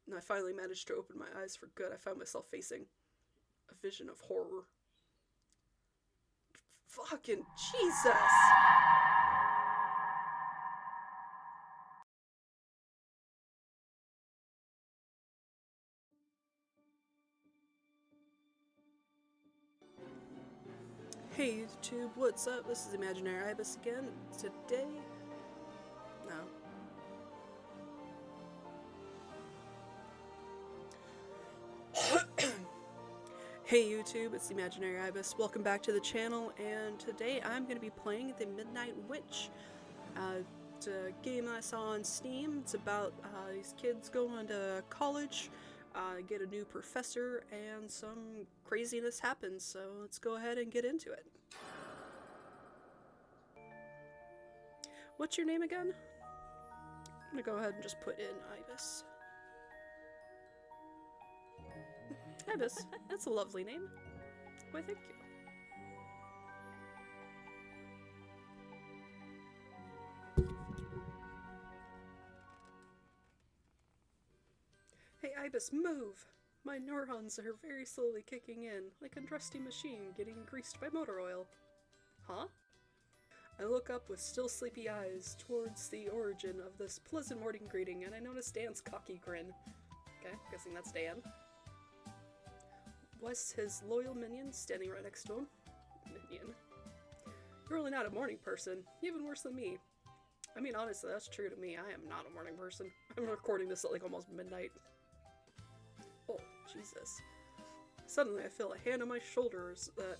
And I finally managed to open my eyes for good. I found myself facing a vision of horror. Fucking Jesus! Hey YouTube, what's up? This is Imaginary Ibis again. Today... No. Hey YouTube, it's the Imaginary Ibis. Welcome back to the channel, and today I'm going to be playing The Midnight Witch. It's a game I saw on Steam. It's about these kids going to college, get a new professor, and some craziness happens, so let's go ahead and get into it. What's your name again? I'm going to go ahead and just put in Ibis. Ibis, that's a lovely name. Why, thank you. Hey Ibis, move! My neurons are very slowly kicking in, like a rusty machine getting greased by motor oil. Huh? I look up with still sleepy eyes towards the origin of this pleasant morning greeting, and I notice Dan's cocky grin. Okay, guessing that's Dan. Was his loyal minion standing right next to him? Minion. You're really not a morning person, even worse than me. I mean, honestly, that's true to me. I am not a morning person. I'm recording this at like almost midnight. Oh, Jesus. Suddenly I feel a hand on my shoulders that,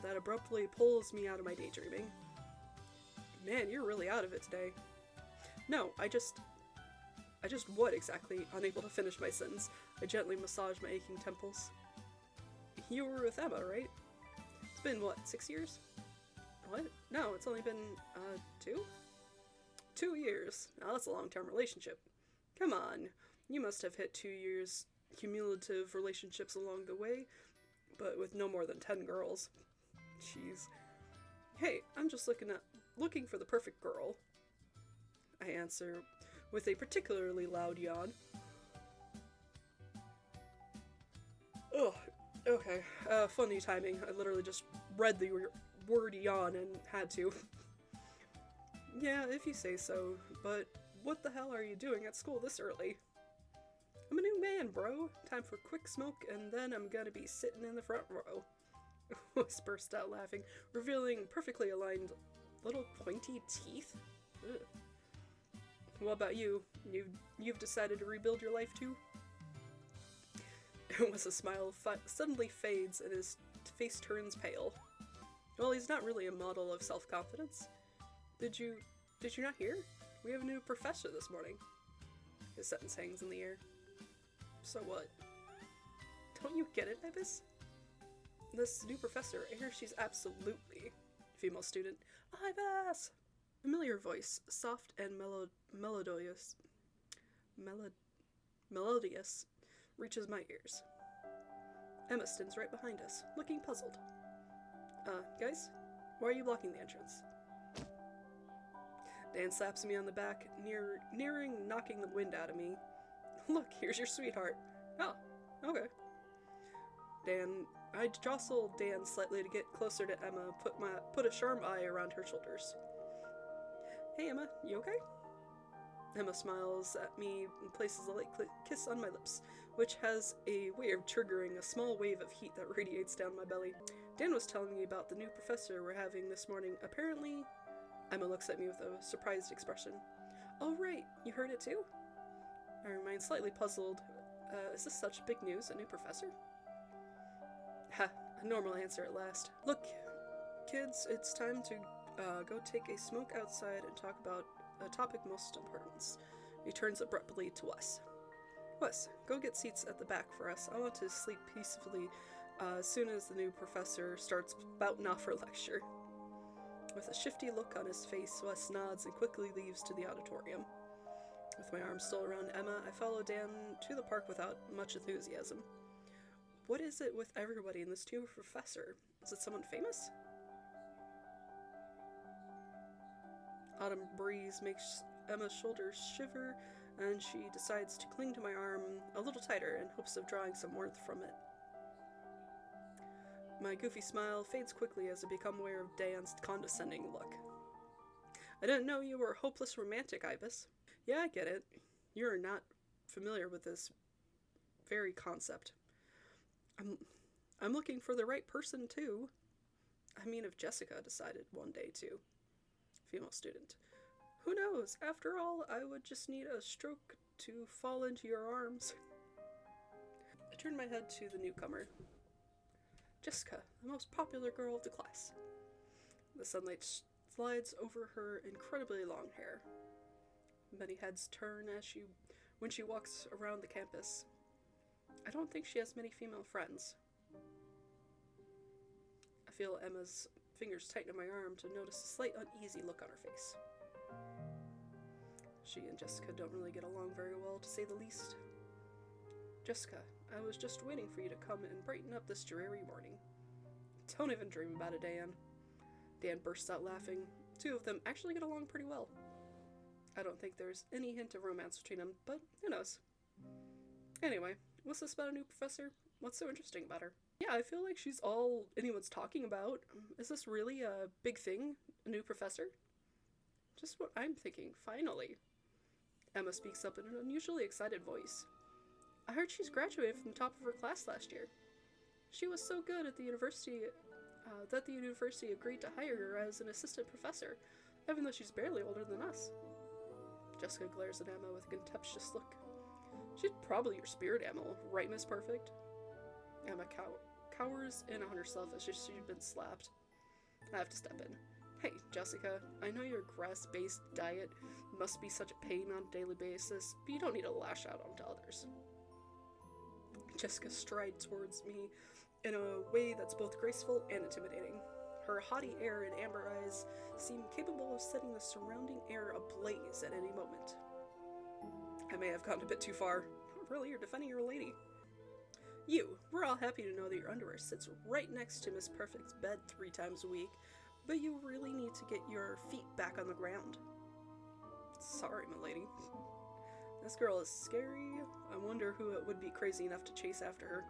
that abruptly pulls me out of my daydreaming. Man, you're really out of it today. No, I just what exactly? Unable to finish my sentence, I gently massage my aching temples. You were with Emma, right? It's been, what, 6 years? What? No, it's only been, 2? 2 years. Now that's a long-term relationship. Come on, you must have hit 2 years cumulative relationships along the way, but with no more than 10 girls. Jeez. Hey, I'm just looking for the perfect girl. I answer with a particularly loud yawn. Ugh, okay, funny timing. I literally just read the word yawn and had to. Yeah, if you say so, but what the hell are you doing at school this early? I'm a new man, bro. Time for quick smoke, and then I'm gonna be sitting in the front row. Wes burst out laughing, revealing perfectly aligned little pointy teeth. Ugh. What about you? You've decided to rebuild your life too? Wes' smile suddenly fades and his face turns pale. Well, he's not really a model of self-confidence. Did you not hear? We have a new professor this morning. His sentence hangs in the air. So what? Don't you get it, Ibis? This new professor, I hear she's absolutely female student. Ibis! Familiar voice, soft and melodious, reaches my ears. Emma stands right behind us, looking puzzled. Guys? Why are you blocking the entrance? Dan slaps me on the back, nearing knocking the wind out of me. Look, here's your sweetheart. Oh, okay. I jostle Dan slightly to get closer to Emma, put a sharp eye around her shoulders. Hey Emma, you okay? Emma smiles at me and places a light kiss on my lips, which has a way of triggering a small wave of heat that radiates down my belly. Dan was telling me about the new professor we're having this morning. Apparently, Emma looks at me with a surprised expression. Oh right, you heard it too? I remain slightly puzzled. Is this such big news, a new professor? Ha, a normal answer at last. Look, kids, it's time to go take a smoke outside and talk about a topic most importance. He turns abruptly to Wes. Wes, go get seats at the back for us. I want to sleep peacefully as soon as the new professor starts spouting off her lecture. With a shifty look on his face, Wes nods and quickly leaves to the auditorium. With my arm still around Emma, I follow Dan to the park without much enthusiasm. What is it with everybody and this new professor? Is it someone famous? Autumn breeze makes Emma's shoulders shiver, and she decides to cling to my arm a little tighter in hopes of drawing some warmth from it. My goofy smile fades quickly as I become aware of Dan's condescending look. I didn't know you were a hopeless romantic, Ibis. Yeah, I get it. You're not familiar with this very concept. I'm looking for the right person, too. I mean, if Jessica decided one day to. Female student. Who knows? After all, I would just need a stroke to fall into your arms. I turned my head to the newcomer. Jessica, the most popular girl of the class. The sunlight slides over her incredibly long hair. Many heads turn when she walks around the campus. I don't think she has many female friends. I feel Emma's fingers tighten on my arm to notice a slight uneasy look on her face. She and Jessica don't really get along very well, to say the least. Jessica, I was just waiting for you to come and brighten up this dreary morning. Don't even dream about it, Dan. Dan bursts out laughing. Two of them actually get along pretty well. I don't think there's any hint of romance between them, but who knows. Anyway, what's this about a new professor? What's so interesting about her? Yeah, I feel like she's all anyone's talking about. Is this really a big thing? A new professor? Just what I'm thinking, finally. Emma speaks up in an unusually excited voice. I heard she's graduated from the top of her class last year. She was so good at the university that the university agreed to hire her as an assistant professor, even though she's barely older than us. Jessica glares at Emma with a contemptuous look. She's probably your spirit animal, right, Miss Perfect? Emma cowers in on herself as if she'd been slapped. I have to step in. Hey, Jessica, I know your grass-based diet must be such a pain on a daily basis, but you don't need to lash out onto others. Jessica strides towards me in a way that's both graceful and intimidating. Her haughty air and amber eyes seem capable of setting the surrounding air ablaze at any moment. I may have gone a bit too far. Really, you're defending your lady. We're all happy to know that your underwear sits right next to Miss Perfect's bed 3 times a week, but you really need to get your feet back on the ground. Sorry, my lady. This girl is scary. I wonder who it would be crazy enough to chase after her.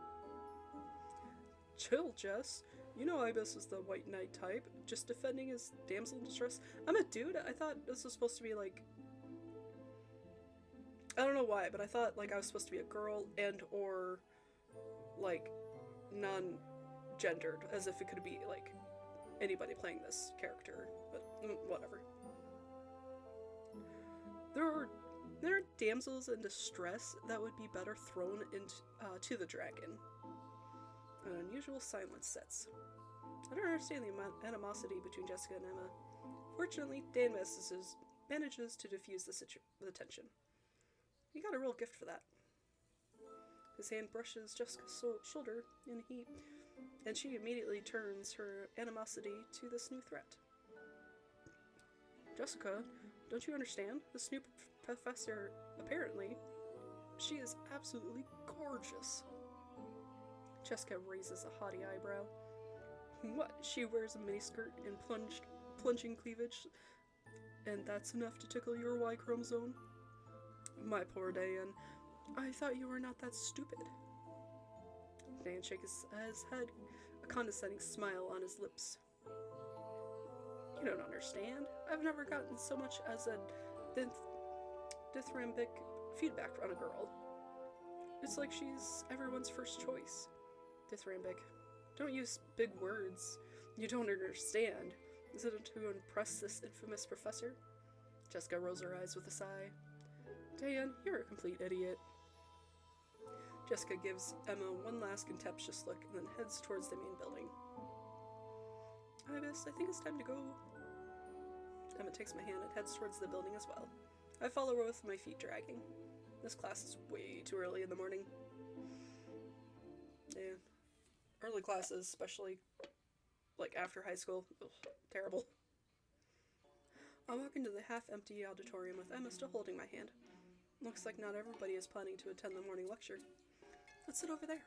Chill, Jess. You know Ibis is the white knight type, just defending his damsel in distress. I'm a dude. I thought this was supposed to be like... I don't know why, but I thought like I was supposed to be a girl and or like non-gendered, as if it could be like anybody playing this character, but whatever. There are damsels in distress that would be better thrown into to the dragon. An unusual silence sets. I don't understand the animosity between Jessica and Emma. Fortunately, Dan manages to diffuse the tension. He got a real gift for that. His hand brushes Jessica's shoulder, and she immediately turns her animosity to this new threat. Jessica, don't you understand? This new professor, apparently, she is absolutely gorgeous. Jessica raises a haughty eyebrow. What? She wears a miniskirt and plunging cleavage, and that's enough to tickle your Y chromosome? My poor Dan. I thought you were not that stupid. Dan shakes his head, a condescending smile on his lips. You don't understand. I've never gotten so much as a dithyrambic feedback on a girl. It's like she's everyone's first choice. Dithyrambic. Don't use big words. You don't understand. Is it to impress this infamous professor? Jessica rolls her eyes with a sigh. Dan, you're a complete idiot. Jessica gives Emma one last contemptuous look and then heads towards the main building. Ibis, I think it's time to go. Emma takes my hand and heads towards the building as well. I follow her with my feet dragging. This class is way too early in the morning. Yeah. Early classes, especially like after high school. Ugh, terrible. I walk into the half-empty auditorium with Emma still holding my hand. Looks like not everybody is planning to attend the morning lecture. Let's sit over there.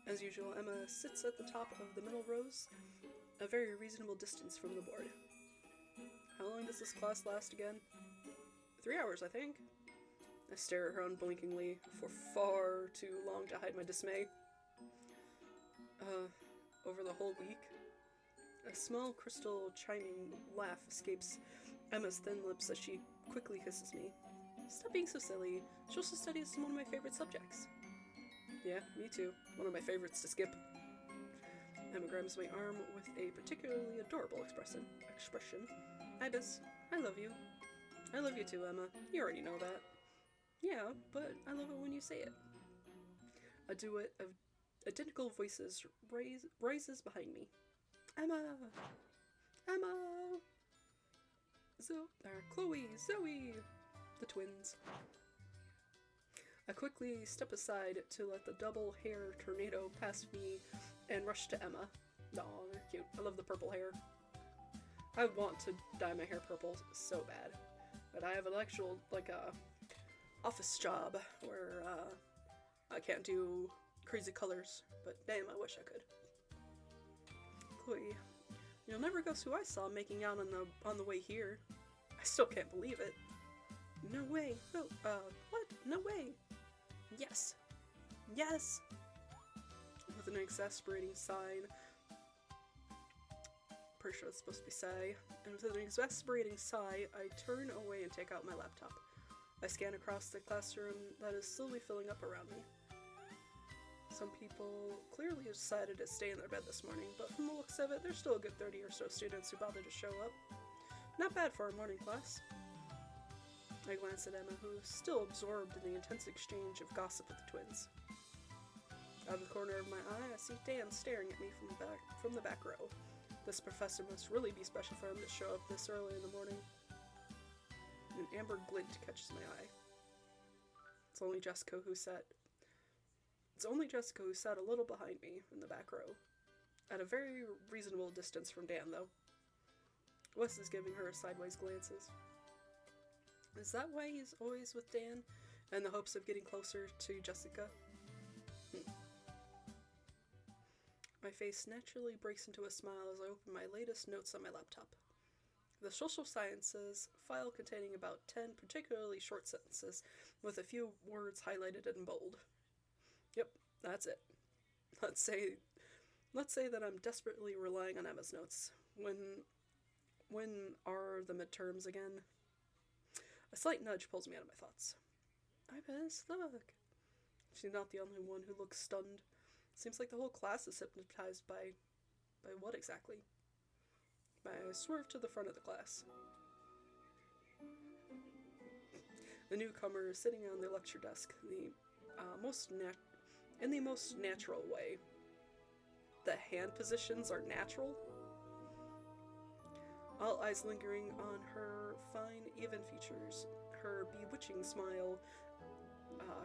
As usual, Emma sits at the top of the middle rows, a very reasonable distance from the board. How long does this class last again? 3 hours, I think. I stare at her unblinkingly for far too long to hide my dismay. Over the whole week? A small crystal chiming laugh escapes Emma's thin lips as she quickly kisses me. Stop being so silly. Social studies is one of my favorite subjects. Yeah, me too. One of my favorites to skip. Emma grabs my arm with a particularly adorable expression. Ibis, I love you. I love you too, Emma. You already know that. Yeah, but I love it when you say it. A duet of identical voices rises behind me. Emma! Emma! Chloe! Zoe! The twins. I quickly step aside to let the double hair tornado pass me and rush to Emma. Aw, they're cute. I love the purple hair. I want to dye my hair purple so bad. But I have an actual, office job where, I can't do crazy colors. But damn, I wish I could. Chloe, you'll never guess who I saw making out on the way here. I still can't believe it. No way. No, what? No way. Yes. Yes. With an exasperating sigh, pretty sure it's supposed to be sigh, and with an exasperating sigh, I turn away and take out my laptop. I scan across the classroom that is slowly filling up around me. Some people clearly decided to stay in their bed this morning, but from the looks of it, there's still a good 30 or so students who bothered to show up. Not bad for a morning class. I glance at Emma, who is still absorbed in the intense exchange of gossip with the twins. Out of the corner of my eye, I see Dan staring at me from the back row. This professor must really be special for him to show up this early in the morning. An amber glint catches my eye. It's only Jessica who sat a little behind me in the back row. At a very reasonable distance from Dan, though. Wes is giving her sideways glances. Is that why he's always with Dan, in the hopes of getting closer to Jessica? My face naturally breaks into a smile as I open my latest notes on my laptop. The social sciences file containing about 10 particularly short sentences with a few words highlighted in bold. Yep, that's it. Let's say that I'm desperately relying on Emma's notes. When are the midterms again? A slight nudge pulls me out of my thoughts. Ibis, look. She's not the only one who looks stunned. Seems like the whole class is hypnotized by what exactly? I swerve to the front of the class. The newcomer is sitting on the lecture desk, in the most natural way. The hand positions are natural. All eyes lingering on her fine, even features, her bewitching smile,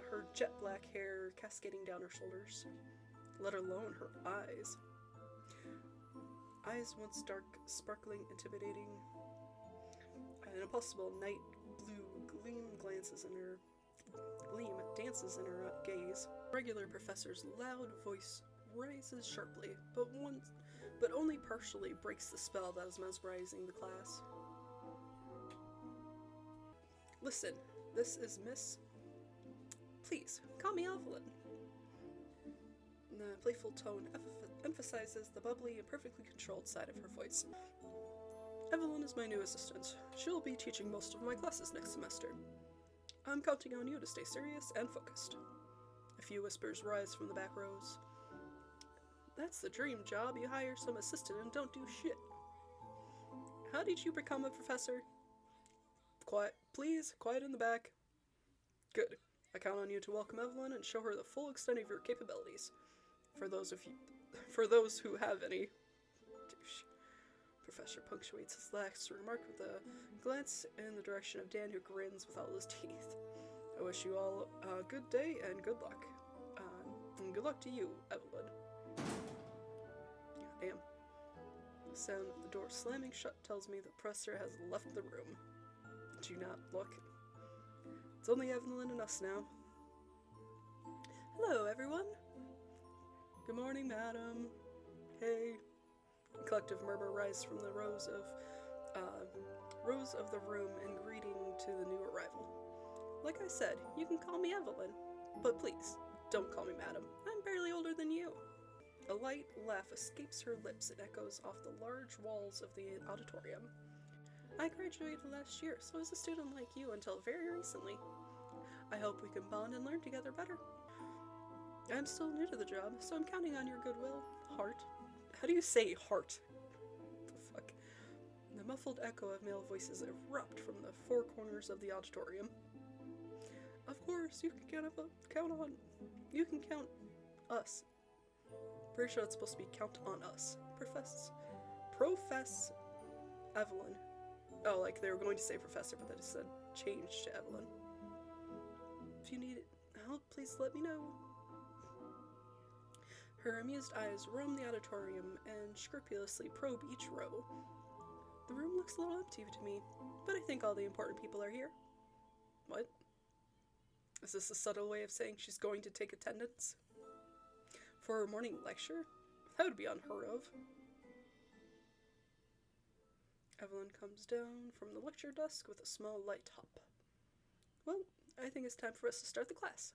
her jet black hair cascading down her shoulders, let alone her eyes. Eyes once dark, sparkling, intimidating. An impossible night blue gleam dances in her gaze. Regular professor's loud voice rises sharply, but only partially breaks the spell that is mesmerizing the class. Listen, this is Miss... Please, call me Evelyn. The playful tone emphasizes the bubbly and perfectly controlled side of her voice. Evelyn is my new assistant. She'll be teaching most of my classes next semester. I'm counting on you to stay serious and focused. A few whispers rise from the back rows. That's the dream job. You hire some assistant and don't do shit. How did you become a professor? Quiet, please. Quiet in the back. Good. I count on you to welcome Evelyn and show her the full extent of your capabilities. For those who have any. Professor punctuates his last remark with a glance in the direction of Dan, who grins with all his teeth. I wish you all a good day and good luck. And good luck to you, Evelyn. Damn. The sound of the door slamming shut tells me the professor has left the room. Do you not look? It's only Evelyn and us now. Hello, everyone. Good morning, madam. Hey. A collective murmur rises from the rows of rose of the room in greeting to the new arrival. Like I said, you can call me Evelyn, but please, don't call me madam. I'm barely older than you. A light laugh escapes her lips and echoes off the large walls of the auditorium. I graduated last year, so I was a student like you until very recently. I hope we can bond and learn together better. I'm still new to the job, so I'm counting on your goodwill, Heart. How do you say heart? The fuck? The muffled echo of male voices erupt from the four corners of the auditorium. Of course, you can you can count us. Pretty sure it's supposed to be count on us. Profess Evelyn. Oh, like they were going to say professor, but they just said change to Evelyn. If you need help, please let me know. Her amused eyes roam the auditorium and scrupulously probe each row. The room looks a little empty to me, but I think all the important people are here. What? Is this a subtle way of saying she's going to take attendance? For her morning lecture? That would be unheard of. Evelyn comes down from the lecture desk with a small light top. Well, I think it's time for us to start the class.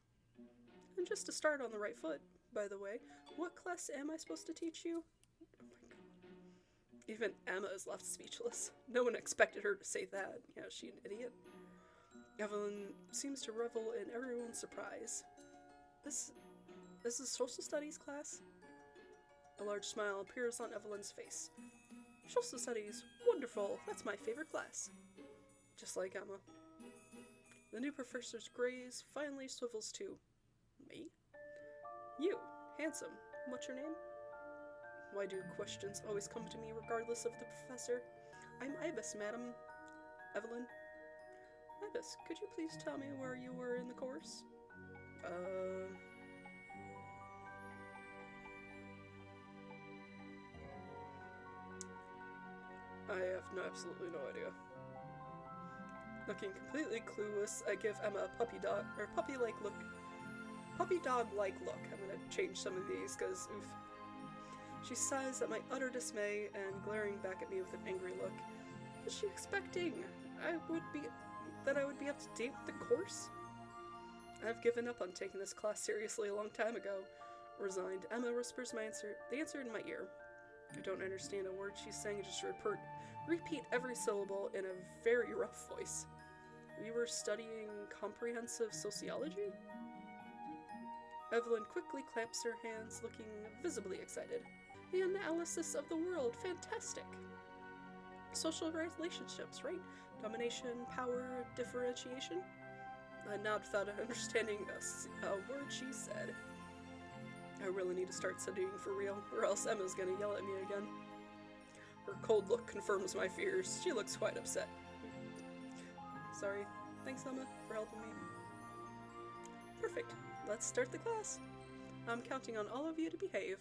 And just to start on the right foot, by the way, what class am I supposed to teach you? Oh my god. Even Emma is left speechless. No one expected her to say that. Yeah, is she an idiot? Evelyn seems to revel in everyone's surprise. This is social studies class? A large smile appears on Evelyn's face. Social studies, wonderful, that's my favorite class. Just like Emma. The new professor's gaze finally swivels to me? You, handsome, what's your name? Why do questions always come to me regardless of the professor? I'm Ibis, madam. Evelyn? Ibis, could you please tell me where you were in the course? I have absolutely no idea. Looking completely clueless, I give Emma a puppy dog like look. I'm gonna change some of these, cause oof. She sighs at my utter dismay and glaring back at me with an angry look. Was she expecting I would be up to date with the course? I've given up on taking this class seriously a long time ago. Resigned, Emma whispers the answer in my ear. I don't understand a word she's saying, just repeat every syllable in a very rough voice. We were studying comprehensive sociology? Evelyn quickly clamps her hands, looking visibly excited. The analysis of the world, fantastic! Social relationships, right? Domination, power, differentiation? I nod without understanding a word she said. I really need to start studying for real, or else Emma's gonna yell at me again. Her cold look confirms my fears. She looks quite upset. Sorry. Thanks, Emma, for helping me. Perfect. Let's start the class. I'm counting on all of you to behave.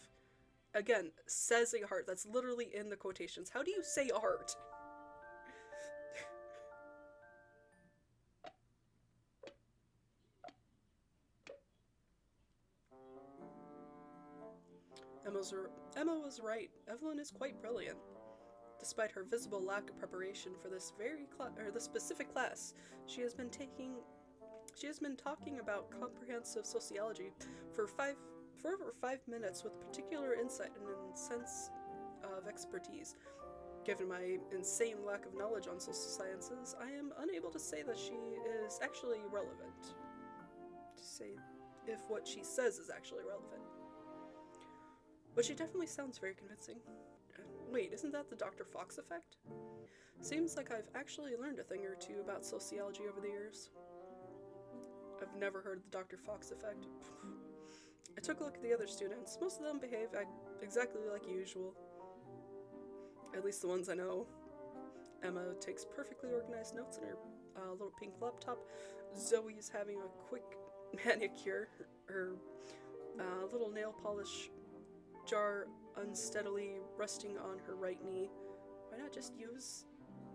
Again, says a heart. That's literally in the quotations. How do you say a heart? Emma was right. Evelyn is quite brilliant. Despite her visible lack of preparation for this specific class, she has been talking about comprehensive sociology for over 5 minutes with particular insight and sense of expertise. Given my insane lack of knowledge on social sciences, I am unable to say that she is actually relevant. To say if what she says is actually relevant. But she definitely sounds very convincing. Wait, isn't that the Dr. Fox effect? Seems like I've actually learned a thing or two about sociology over the years. I've never heard of the Dr. Fox effect. I took a look at the other students. Most of them behave exactly like usual. At least the ones I know. Emma takes perfectly organized notes in her little pink laptop. Zoe's having a quick manicure. Her little nail polish jar unsteadily resting on her right knee. Why not just use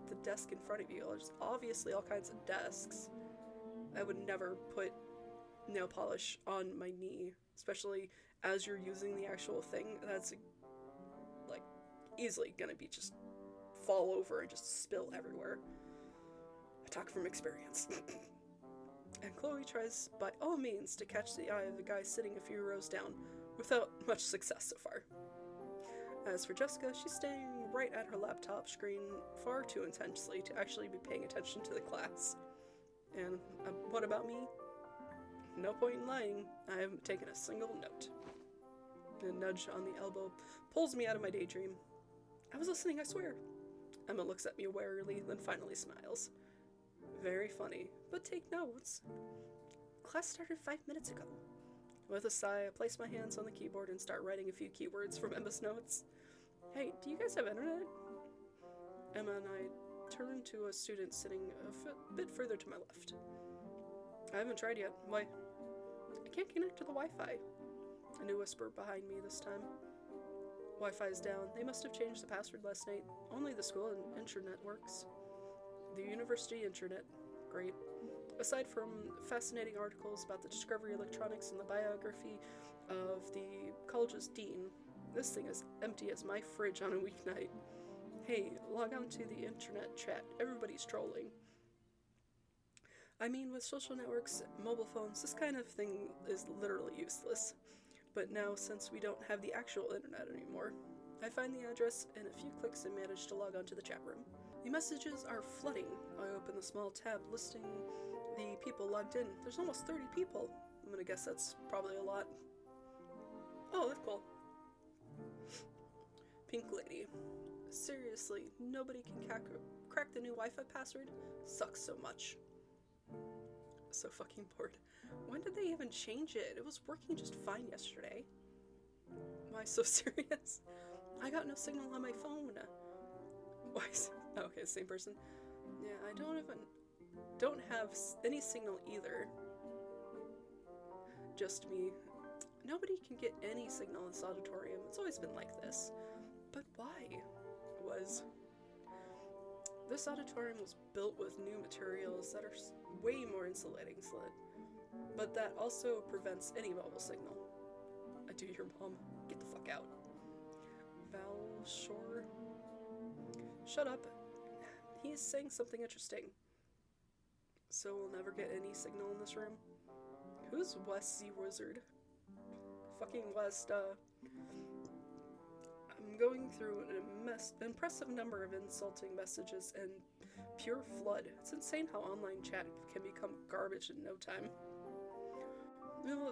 the desk in front of you? There's obviously all kinds of desks. I would never put nail polish on my knee, especially as you're using the actual thing. That's like easily gonna be just fall over and just spill everywhere. I talk from experience. And Chloe tries by all means to catch the eye of the guy sitting a few rows down, without much success so far. As for Jessica, she's staying right at her laptop screen far too intensely to actually be paying attention to the class. And what about me? No point in lying, I haven't taken a single note. A nudge on the elbow pulls me out of my daydream. I was listening, I swear. Emma looks at me warily, then finally smiles. Very funny, but take notes. Class started 5 minutes ago. With a sigh, I place my hands on the keyboard and start writing a few keywords from Emma's notes. Hey, do you guys have internet? Emma and I turn to a student sitting a bit further to my left. I haven't tried yet. Why? I can't connect to the Wi-Fi. A new whisper behind me this time. Wi-Fi's down. They must have changed the password last night. Only the school and intranet works. The university intranet. Great. Aside from fascinating articles about the Discovery Electronics and the biography of the college's dean, this thing is empty as my fridge on a weeknight. Hey, log on to the internet chat. Everybody's trolling. I mean, with social networks, mobile phones, this kind of thing is literally useless. But now, since we don't have the actual internet anymore, I find the address in a few clicks and manage to log on to the chat room. The messages are flooding. I open the small tab listing the people logged in. There's almost 30 people. I'm gonna guess that's probably a lot. Oh, that's cool. Pink Lady. Seriously, nobody can crack the new Wi-Fi password? Sucks so much. So fucking bored. When did they even change it? It was working just fine yesterday. Why so serious? I got no signal on my phone. Why is it? Oh, okay, same person. Yeah, I don't have any signal either. Just me. Nobody can get any signal in this auditorium. It's always been like this. But why? This auditorium was built with new materials that are way more insulating, but that also prevents any mobile signal. I do your mom. Get the fuck out. Val Shore? Shut up. He's saying something interesting. So we'll never get any signal in this room? Who's Wes the Wizard? Fucking West, I'm going through an impressive number of insulting messages and pure flood. It's insane how online chat can become garbage in no time. We will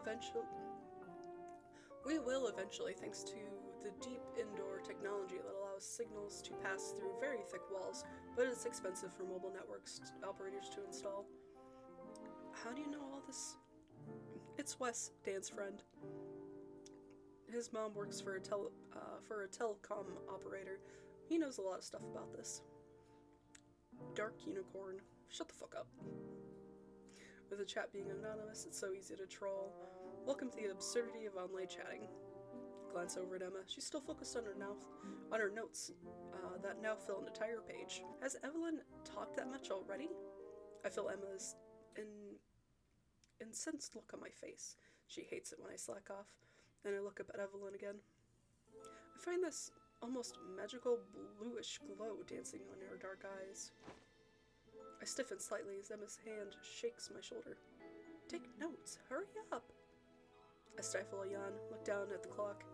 eventually, thanks to the deep indoor technology that allows signals to pass through very thick walls, but it's expensive for mobile networks operators to install. How do you know all this? It's Wes, Dan's friend. His mom works for a telecom operator. He knows a lot of stuff about this. Dark Unicorn. Shut the fuck up. With the chat being anonymous, it's so easy to troll. Welcome to the absurdity of online chatting. Glance over at Emma. She's still focused on her notes that now fill an entire page. Has Evelyn talked that much already? I feel Emma's incensed look on my face. She hates it when I slack off. And I look up at Evelyn again. I find this almost magical bluish glow dancing on her dark eyes. I stiffen slightly as Emma's hand shakes my shoulder. Take notes. Hurry up. I stifle a yawn, look down at the clock.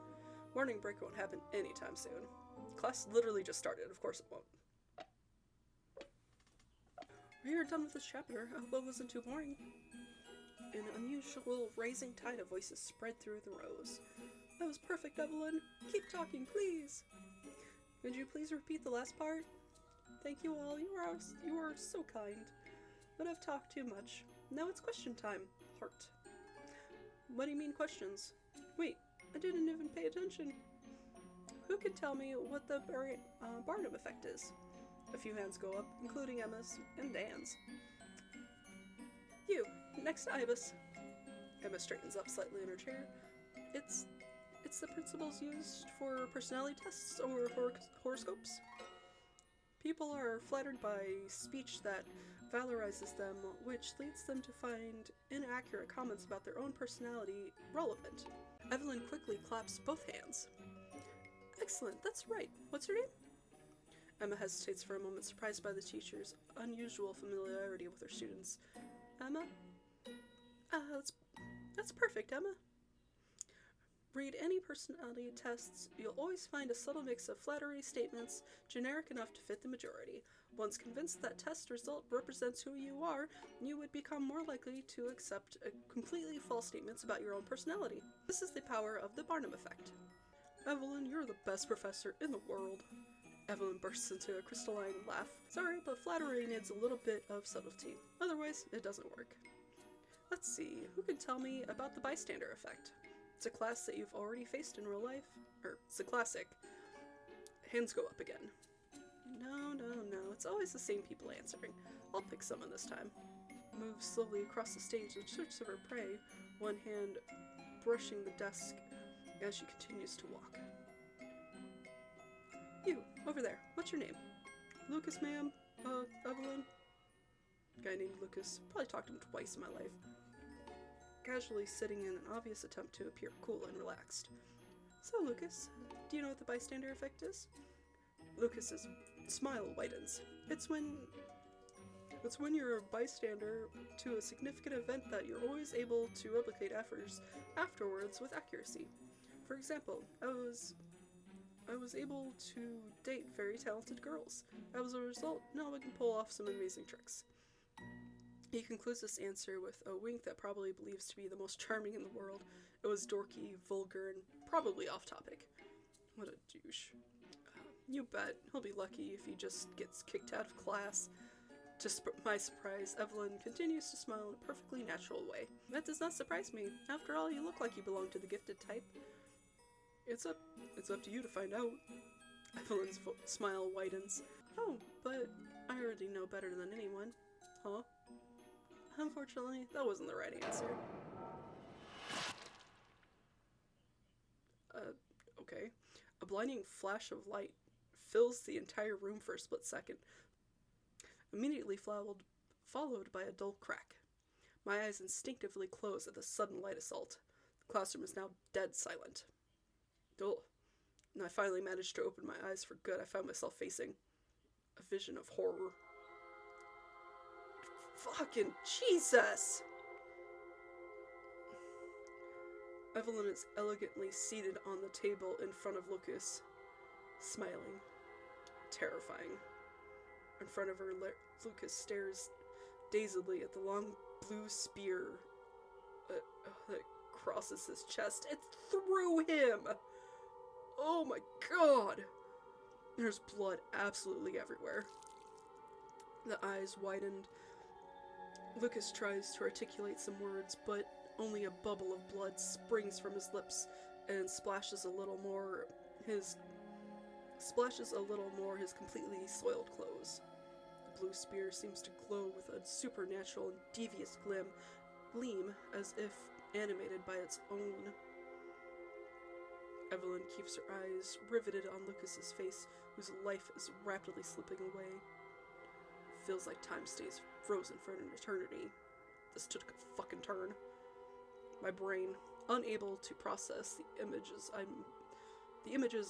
Morning break won't happen anytime soon. Class literally just started. Of course it won't. We are done with this chapter. I hope it wasn't too boring. An unusual rising tide of voices spread through the rows. That was perfect, Evelyn. Keep talking, please. Could you please repeat the last part? Thank you all. You are so kind. But I've talked too much. Now it's question time. Heart. What do you mean questions? Wait, I didn't even pay attention. Who can tell me what the Barnum effect is? A few hands go up, including Emma's and Dan's. You. Next to Ibis. Emma straightens up slightly in her chair. It's the principles used for personality tests or horoscopes. People are flattered by speech that valorizes them, which leads them to find inaccurate comments about their own personality relevant. Evelyn quickly claps both hands. Excellent, that's right. What's her name? Emma hesitates for a moment, surprised by the teacher's unusual familiarity with her students. Emma? That's perfect, Emma. Read any personality tests. You'll always find a subtle mix of flattery statements, generic enough to fit the majority. Once convinced that test result represents who you are, you would become more likely to accept completely false statements about your own personality. This is the power of the Barnum effect. Evelyn, you're the best professor in the world. Evelyn bursts into a crystalline laugh. Sorry, but flattery needs a little bit of subtlety. Otherwise, it doesn't work. Let's see, who can tell me about the bystander effect? It's a class that you've already faced in real life. It's a classic. Hands go up again. No, it's always the same people answering. I'll pick someone this time. Moves slowly across the stage in search of her prey, one hand brushing the desk as she continues to walk. You, over there, what's your name? Lucas, ma'am. Evelyn? Guy named Lucas. Probably talked to him twice in my life. Casually sitting in an obvious attempt to appear cool and relaxed. So, Lucas, do you know what the bystander effect is? Lucas's smile widens. It's when you're a bystander to a significant event that you're always able to replicate efforts afterwards with accuracy. For example, I was able to date very talented girls. As a result, now I can pull off some amazing tricks. He concludes this answer with a wink that probably believes to be the most charming in the world. It was dorky, vulgar, and probably off topic. What a douche. You bet. He'll be lucky if he just gets kicked out of class. To my surprise, Evelyn continues to smile in a perfectly natural way. That does not surprise me. After all, you look like you belong to the gifted type. It's up to you to find out. Evelyn's smile widens. Oh, but I already know better than anyone. Huh? Unfortunately, that wasn't the right answer. Okay. A blinding flash of light fills the entire room for a split second, immediately followed by a dull crack. My eyes instinctively close at the sudden light assault. The classroom is now dead silent. Ugh. And I finally managed to open my eyes for good. I found myself facing a vision of horror. Fucking Jesus! Evelyn is elegantly seated on the table in front of Lucas, smiling. Terrifying. In front of her, Lucas stares dazedly at the long blue spear that crosses his chest. It's through him! Oh my god! There's blood absolutely everywhere. The eyes widened. Lucas tries to articulate some words, but only a bubble of blood springs from his lips and splashes a little more his completely soiled clothes. The blue spear seems to glow with a supernatural and devious gleam as if animated by its own. Evelyn keeps her eyes riveted on Lucas's face, whose life is rapidly slipping away. Feels like time stays frozen for an eternity. This took a fucking turn. My brain, unable to process the images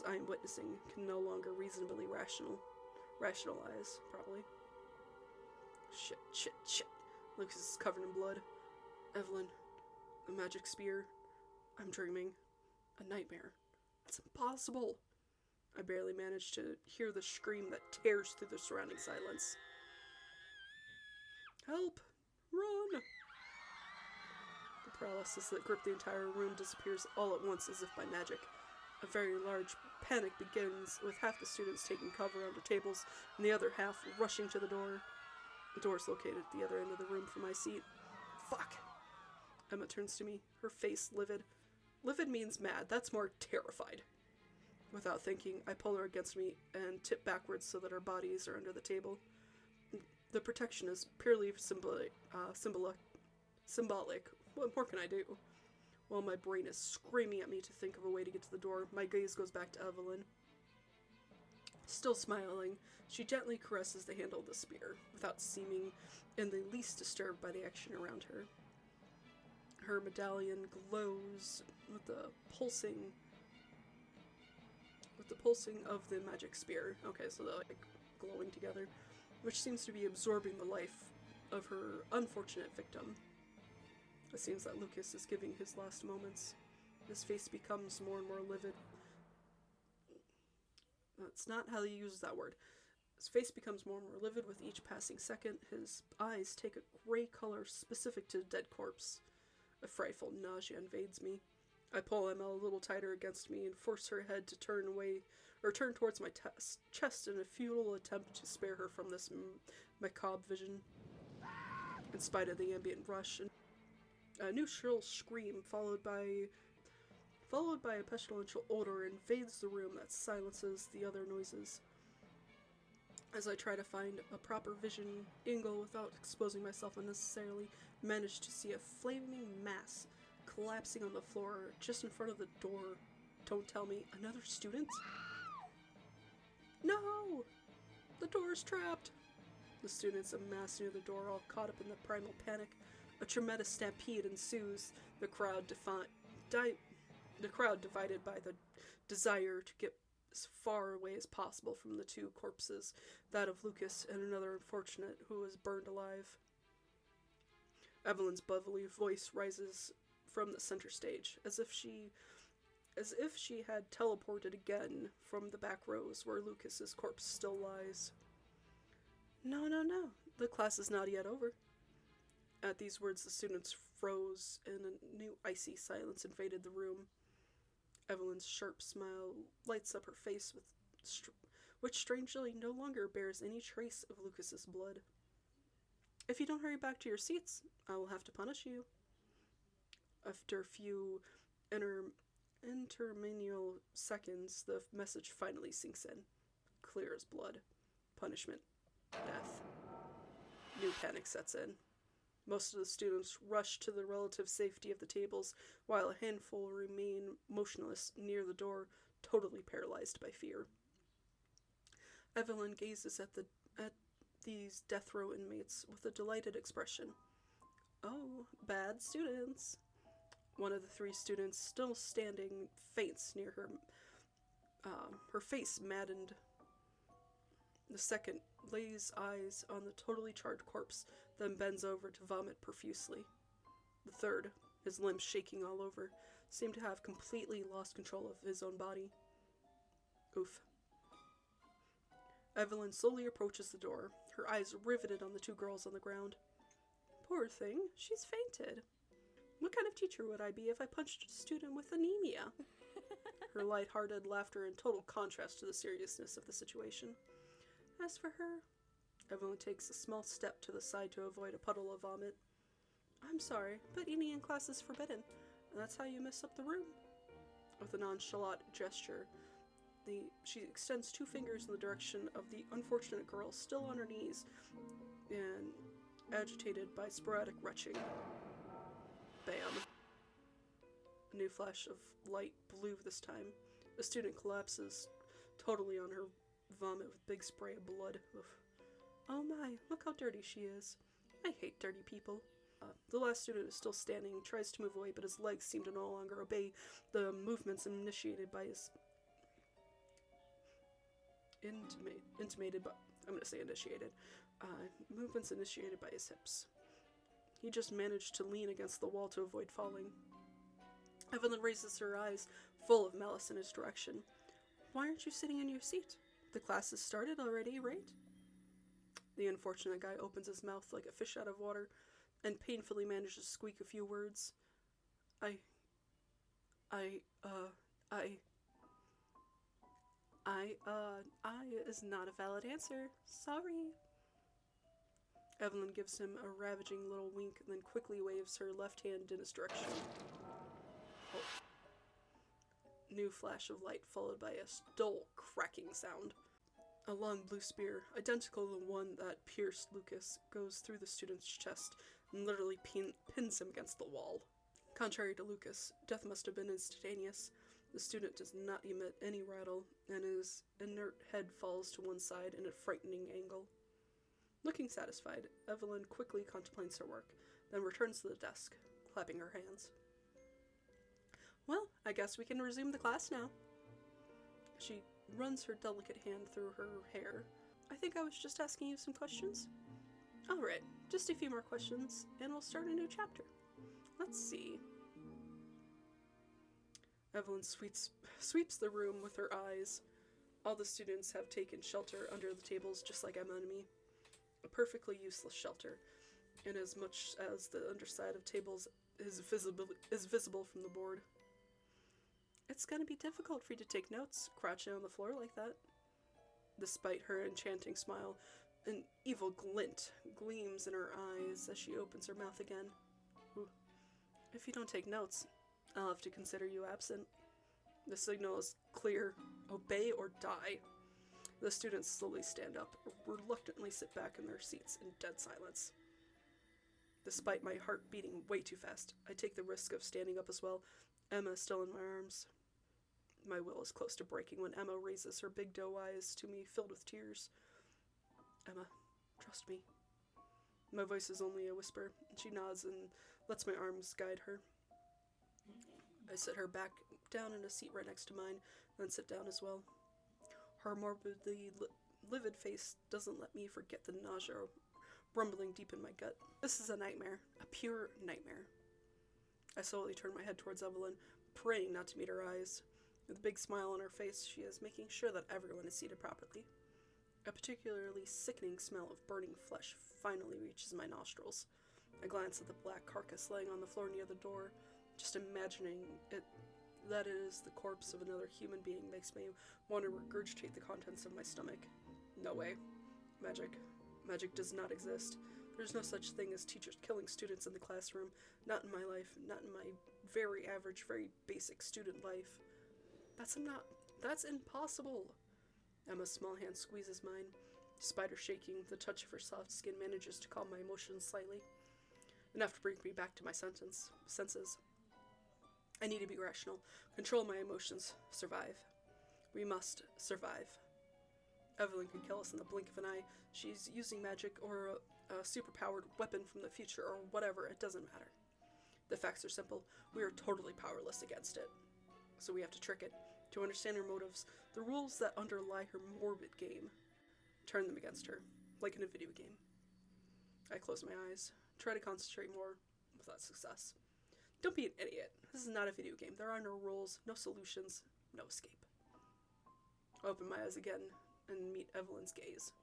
I'm witnessing, can no longer reasonably rationalize, probably. Shit. Lucas is covered in blood. Evelyn, the magic spear. I'm dreaming. A nightmare. It's impossible. I barely manage to hear the scream that tears through the surrounding silence. Help! Run! The paralysis that gripped the entire room disappears all at once as if by magic. A very large panic begins, with half the students taking cover under tables and the other half rushing to the door. The door is located at the other end of the room from my seat. Fuck! Emma turns to me, her face livid. Livid means mad, that's more terrified. Without thinking, I pull her against me and tip backwards so that our bodies are under the table. The protection is purely symbolic. What more can I do? While my brain is screaming at me to think of a way to get to the door, my gaze goes back to Evelyn. Still smiling, she gently caresses the handle of the spear, without seeming in the least disturbed by the action around her. Her medallion glows with the pulsing of the magic spear. Okay, so glowing together, which seems to be absorbing the life of her unfortunate victim. It seems that Lucas is giving his last moments. His face becomes more and more livid. That's not how he uses that word. His face becomes more and more livid with each passing second. His eyes take a gray color specific to a dead corpse. A frightful nausea invades me. I pull Emma a little tighter against me and force her head to turn towards my chest in a futile attempt to spare her from this macabre vision. In spite of the ambient rush, a new shrill scream followed by a pestilential odor invades the room that silences the other noises. As I try to find a proper vision angle without exposing myself unnecessarily, manage to see a flaming mass collapsing on the floor just in front of the door. Don't tell me, another student? No! The door's trapped! The students amass near the door, all caught up in the primal panic. A tremendous stampede ensues, the crowd divided by the desire to get as far away as possible from the two corpses, that of Lucas and another unfortunate who was burned alive. Evelyn's bubbly voice rises from the center stage, as if she had teleported again from the back rows where Lucas's corpse still lies. No, the class is not yet over. At these words, the students froze, and a new icy silence invaded the room. Evelyn's sharp smile lights up her face, which strangely no longer bears any trace of Lucas's blood. If you don't hurry back to your seats, I will have to punish you. After a few interminable seconds, the message finally sinks in. Clear as blood. Punishment. Death. New panic sets in. Most of the students rush to the relative safety of the tables, while a handful remain motionless near the door, totally paralyzed by fear. Evelyn gazes at these death row inmates with a delighted expression. Oh, bad students. One of the three students, still standing, faints near her, her face maddened. The second lays eyes on the totally charred corpse, then bends over to vomit profusely. The third, his limbs shaking all over, seemed to have completely lost control of his own body. Oof. Evelyn slowly approaches the door, her eyes riveted on the two girls on the ground. Poor thing, she's fainted. What kind of teacher would I be if I punched a student with anemia? Her light-hearted laughter in total contrast to the seriousness of the situation. As for her, Evelyn takes a small step to the side to avoid a puddle of vomit. I'm sorry, but eating in class is forbidden, and that's how you mess up the room. With a nonchalant gesture, she extends two fingers in the direction of the unfortunate girl still on her knees and agitated by sporadic retching. Bam. A new flash of light, blue this time. The student collapses totally on her vomit with big spray of blood. Oof. Oh my, look how dirty she is. I hate dirty people. The last student is still standing, tries to move away, but his legs seem to no longer obey the movements initiated by his... movements initiated by his hips. He just managed to lean against the wall to avoid falling. Evelyn raises her eyes, full of malice in his direction. Why aren't you sitting in your seat? The class has started already, right? The unfortunate guy opens his mouth like a fish out of water and painfully manages to squeak a few words. I is not a valid answer. Sorry. Evelyn gives him a ravaging little wink and then quickly waves her left hand in his direction. Oh. New flash of light followed by a dull cracking sound. A long blue spear, identical to the one that pierced Lucas, goes through the student's chest and literally pins him against the wall. Contrary to Lucas, death must have been instantaneous. The student does not emit any rattle, and his inert head falls to one side in a frightening angle. Looking satisfied, Evelyn quickly contemplates her work, then returns to the desk, clapping her hands. Well, I guess we can resume the class now. She runs her delicate hand through her hair. I think I was just asking you some questions. Alright, just a few more questions, and we'll start a new chapter. Let's see. Evelyn sweeps the room with her eyes. All the students have taken shelter under the tables, just like Emma and me. A perfectly useless shelter, in as much as the underside of tables is visible from the board. It's gonna be difficult for you to take notes, crouching on the floor like that. Despite her enchanting smile, an evil glint gleams in her eyes as she opens her mouth again. Ooh. If you don't take notes, I'll have to consider you absent. The signal is clear. Obey or die. The students slowly stand up, or reluctantly sit back in their seats in dead silence. Despite my heart beating way too fast, I take the risk of standing up as well. Emma is still in my arms. My will is close to breaking when Emma raises her big doe eyes to me, filled with tears. Emma, trust me. My voice is only a whisper. She nods and lets my arms guide her. I sit her back down in a seat right next to mine, then sit down as well. Her morbidly livid face doesn't let me forget the nausea rumbling deep in my gut. This is a nightmare, a pure nightmare. I slowly turn my head towards Evelyn, praying not to meet her eyes. With a big smile on her face, she is making sure that everyone is seated properly. A particularly sickening smell of burning flesh finally reaches my nostrils. I glance at the black carcass laying on the floor near the door. Just imagining that it is the corpse of another human being makes me want to regurgitate the contents of my stomach. No way. Magic does not exist. There's no such thing as teachers killing students in the classroom. Not in my life. Not in my very average, very basic student life. That's impossible. Emma's small hand squeezes mine. Despite her shaking, the touch of her soft skin manages to calm my emotions slightly. Enough to bring me back to my senses. I need to be rational, control my emotions, survive. We must survive. Evelyn can kill us in the blink of an eye. She's using magic or a superpowered weapon from the future or whatever, it doesn't matter. The facts are simple. We are totally powerless against it. So we have to trick it, to understand her motives, the rules that underlie her morbid game. Turn them against her, like in a video game. I close my eyes, try to concentrate more, without success. Don't be an idiot. This is not a video game. There are no rules, no solutions, no escape. I open my eyes again and meet Evelyn's gaze.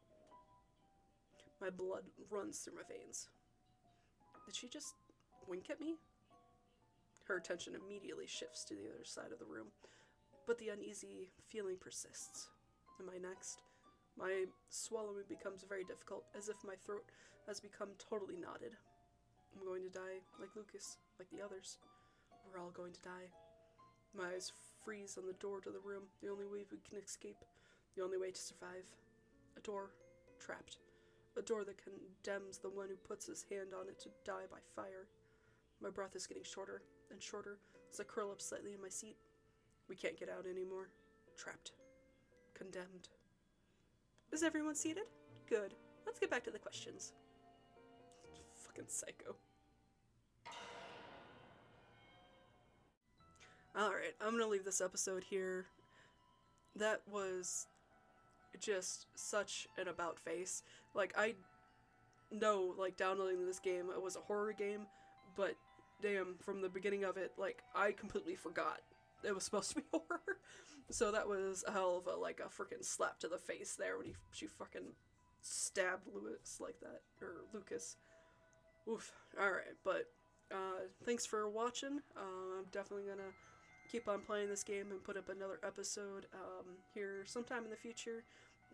My blood runs through my veins. Did she just wink at me? Her attention immediately shifts to the other side of the room, but the uneasy feeling persists. Am I next? My swallowing becomes very difficult, as if my throat has become totally knotted. I'm going to die, like Lucas, like the others. We're all going to die. My eyes freeze on the door to the room, the only way we can escape, the only way to survive. A door, trapped. A door that condemns the one who puts his hand on it to die by fire. My breath is getting shorter and shorter as I curl up slightly in my seat. We can't get out anymore. Trapped. Condemned. Is everyone seated? Good. Let's get back to the questions. Fucking psycho. Alright, I'm gonna leave this episode here. That was just such an about face. Like, I know, like, downloading this game, it was a horror game, but damn, from the beginning of it, like, I completely forgot it was supposed to be horror. So that was a hell of a, like, a freaking slap to the face there when she fucking stabbed Lucas like that. Or Lucas. Oof. Alright, but thanks for watching. I'm definitely gonna keep on playing this game and put up another episode here sometime in the future.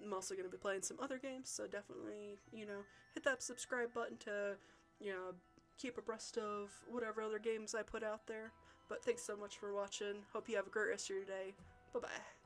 I'm also going to be playing some other games, so definitely, hit that subscribe button to, keep abreast of whatever other games I put out there. But thanks so much for watching. Hope you have a great rest of your day. Bye-bye.